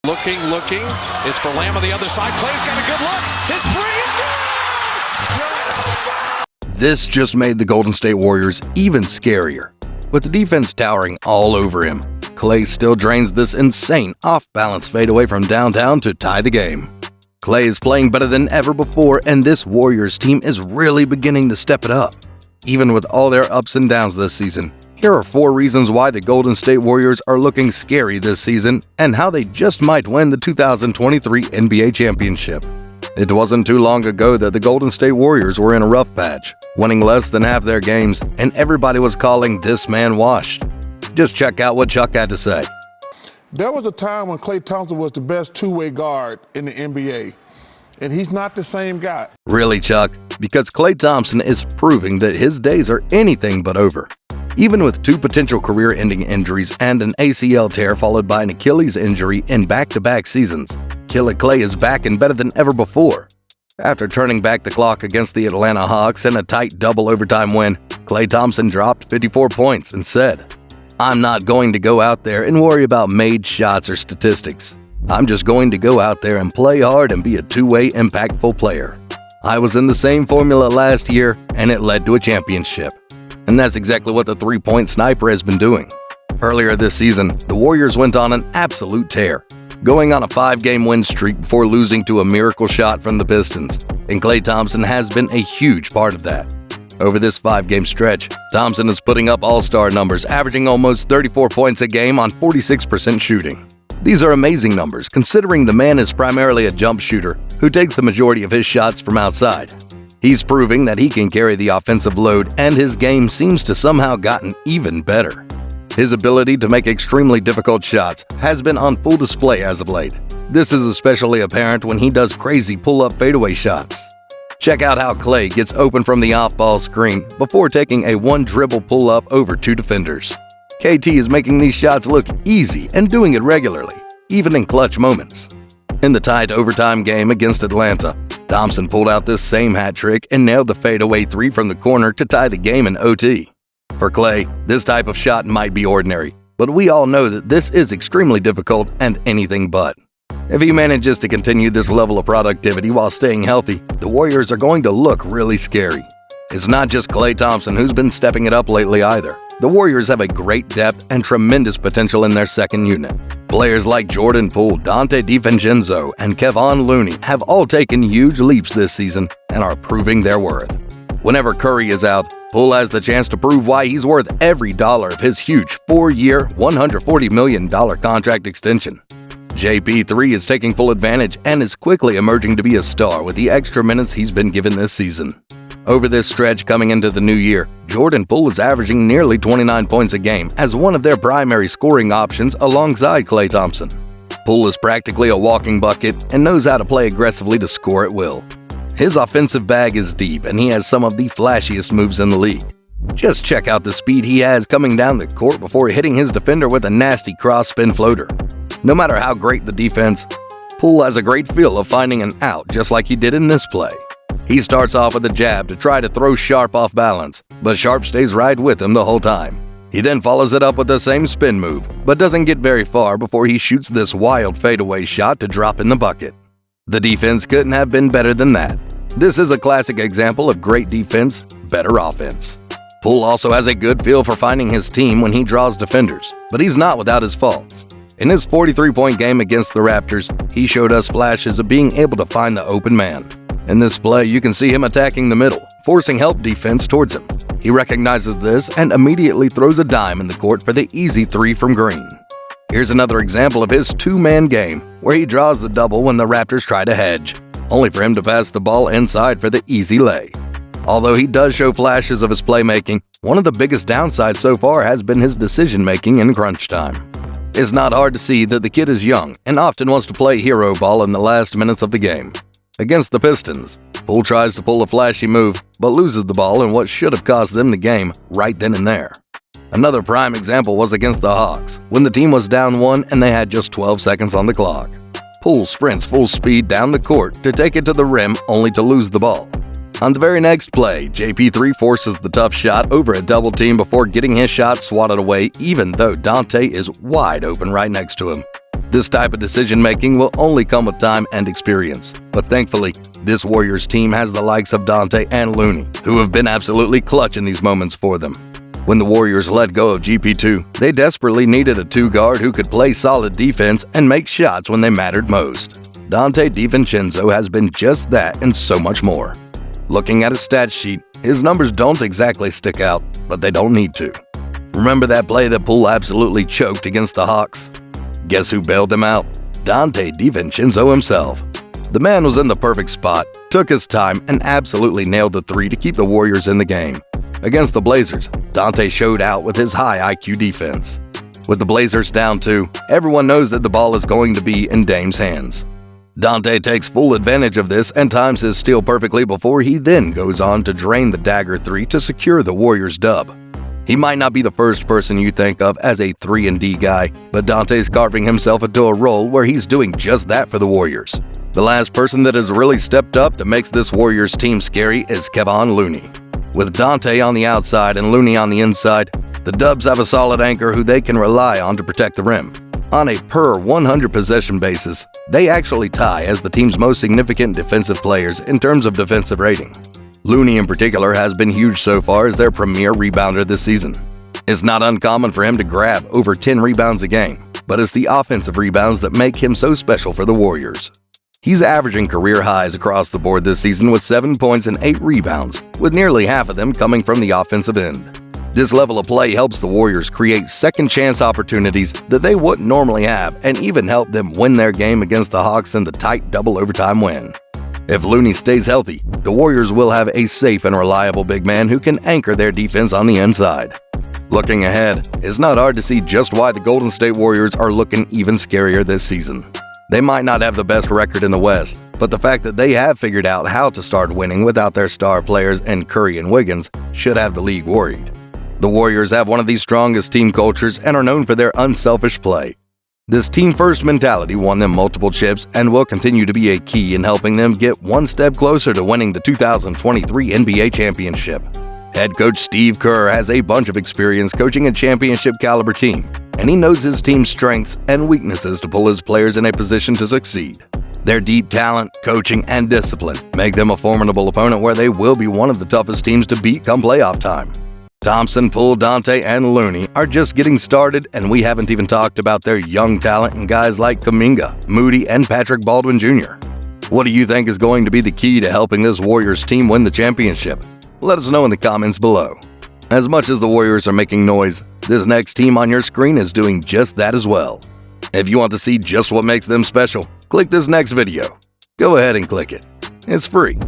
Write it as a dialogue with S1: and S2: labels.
S1: Looking. It's for Lamb on the other side. Klay's got a good look. His three is good!
S2: This just made the Golden State Warriors even scarier. With the defense towering all over him, Klay still drains this insane off-balance fadeaway from downtown to tie the game. Klay is playing better than ever before, and this Warriors team is really beginning to step it up. Even with all their ups and downs this season, here are 4 reasons why the Golden State Warriors are looking scary this season and how they just might win the 2023 NBA championship. It wasn't too long ago that the Golden State Warriors were in a rough patch, winning less than half their games, and everybody was calling this man washed. Just check out what Chuck had to say.
S3: There was a time when Klay Thompson was the best two-way guard in the NBA, and he's not the same guy.
S2: Really, Chuck? Because Klay Thompson is proving that his days are anything but over. Even with 2 potential career-ending injuries and an ACL tear followed by an Achilles injury in back-to-back seasons, Killer Klay is back and better than ever before. After turning back the clock against the Atlanta Hawks in a tight double overtime win, Klay Thompson dropped 54 points and said, "I'm not going to go out there and worry about made shots or statistics. I'm just going to go out there and play hard and be a two-way impactful player. I was in the same formula last year and it led to a championship." And that's exactly what the three-point sniper has been doing. Earlier this season, the Warriors went on an absolute tear, going on a 5-game win streak before losing to a miracle shot from the Pistons, and Klay Thompson has been a huge part of that. Over this 5-game stretch, Thompson is putting up all-star numbers, averaging almost 34 points a game on 46% shooting. These are amazing numbers, considering the man is primarily a jump shooter who takes the majority of his shots from outside. He's proving that he can carry the offensive load, and his game seems to somehow gotten even better. His ability to make extremely difficult shots has been on full display as of late. This is especially apparent when he does crazy pull-up fadeaway shots. Check out how Klay gets open from the off-ball screen before taking a 1-dribble pull-up over 2 defenders. KT is making these shots look easy and doing it regularly, even in clutch moments. In the tied overtime game against Atlanta, Thompson pulled out this same hat trick and nailed the fadeaway 3 from the corner to tie the game in OT. For Klay, this type of shot might be ordinary, but we all know that this is extremely difficult and anything but. If he manages to continue this level of productivity while staying healthy, the Warriors are going to look really scary. It's not just Klay Thompson who's been stepping it up lately either. The Warriors have a great depth and tremendous potential in their second unit. Players like Jordan Poole, Dante DiVincenzo, and Kevon Looney have all taken huge leaps this season and are proving their worth. Whenever Curry is out, Poole has the chance to prove why he's worth every dollar of his huge 4-year, $140 million contract extension. JP3 is taking full advantage and is quickly emerging to be a star with the extra minutes he's been given this season. Over this stretch coming into the new year, Jordan Poole is averaging nearly 29 points a game as one of their primary scoring options alongside Klay Thompson. Poole is practically a walking bucket and knows how to play aggressively to score at will. His offensive bag is deep and he has some of the flashiest moves in the league. Just check out the speed he has coming down the court before hitting his defender with a nasty cross-spin floater. No matter how great the defense, Poole has a great feel of finding an out just like he did in this play. He starts off with a jab to try to throw Sharp off balance, but Sharp stays right with him the whole time. He then follows it up with the same spin move, but doesn't get very far before he shoots this wild fadeaway shot to drop in the bucket. The defense couldn't have been better than that. This is a classic example of great defense, better offense. Poole also has a good feel for finding his team when he draws defenders, but he's not without his faults. In his 43-point game against the Raptors, he showed us flashes of being able to find the open man. In this play, you can see him attacking the middle, forcing help defense towards him. He recognizes this and immediately throws a dime in the court for the easy 3 from Green. Here's another example of his 2-man game, where he draws the double when the Raptors try to hedge, only for him to pass the ball inside for the easy lay. Although he does show flashes of his playmaking, one of the biggest downsides so far has been his decision-making in crunch time. It's not hard to see that the kid is young and often wants to play hero ball in the last minutes of the game. Against the Pistons, Poole tries to pull a flashy move, but loses the ball in what should have cost them the game right then and there. Another prime example was against the Hawks, when the team was down 1 and they had just 12 seconds on the clock. Poole sprints full speed down the court to take it to the rim only to lose the ball. On the very next play, JP3 forces the tough shot over a double team before getting his shot swatted away even though Dante is wide open right next to him. This type of decision-making will only come with time and experience, but thankfully, this Warriors team has the likes of Dante and Looney, who have been absolutely clutch in these moments for them. When the Warriors let go of GP2, they desperately needed a two-guard who could play solid defense and make shots when they mattered most. Dante DiVincenzo has been just that and so much more. Looking at his stat sheet, his numbers don't exactly stick out, but they don't need to. Remember that play that Poole absolutely choked against the Hawks? Guess who bailed them out? Dante DiVincenzo himself. The man was in the perfect spot, took his time, and absolutely nailed the three to keep the Warriors in the game. Against the Blazers, Dante showed out with his high IQ defense. With the Blazers down 2, everyone knows that the ball is going to be in Dame's hands. Dante takes full advantage of this and times his steal perfectly before he then goes on to drain the dagger 3 to secure the Warriors' dub. He might not be the first person you think of as a 3-and-D guy, but Dante's carving himself into a role where he's doing just that for the Warriors. The last person that has really stepped up that makes this Warriors team scary is Kevon Looney. With Dante on the outside and Looney on the inside, the Dubs have a solid anchor who they can rely on to protect the rim. On a per 100 possession basis, they actually tie as the team's most significant defensive players in terms of defensive rating. Looney in particular has been huge so far as their premier rebounder this season. It's not uncommon for him to grab over 10 rebounds a game, but it's the offensive rebounds that make him so special for the Warriors. He's averaging career highs across the board this season with 7 points and 8 rebounds, with nearly half of them coming from the offensive end. This level of play helps the Warriors create second-chance opportunities that they wouldn't normally have and even help them win their game against the Hawks in the tight double overtime win. If Looney stays healthy, the Warriors will have a safe and reliable big man who can anchor their defense on the inside. Looking ahead, it's not hard to see just why the Golden State Warriors are looking even scarier this season. They might not have the best record in the West, but the fact that they have figured out how to start winning without their star players in Curry and Wiggins should have the league worried. The Warriors have one of the strongest team cultures and are known for their unselfish play. This team-first mentality won them multiple chips and will continue to be a key in helping them get one step closer to winning the 2023 NBA championship. Head coach Steve Kerr has a bunch of experience coaching a championship-caliber team, and he knows his team's strengths and weaknesses to pull his players in a position to succeed. Their deep talent, coaching, and discipline make them a formidable opponent where they will be one of the toughest teams to beat come playoff time. Thompson, Poole, Dante, and Looney are just getting started, and we haven't even talked about their young talent and guys like Kuminga, Moody, and Patrick Baldwin Jr. What do you think is going to be the key to helping this Warriors team win the championship? Let us know in the comments below. As much as the Warriors are making noise, this next team on your screen is doing just that as well. If you want to see just what makes them special, click this next video. Go ahead and click it. It's free.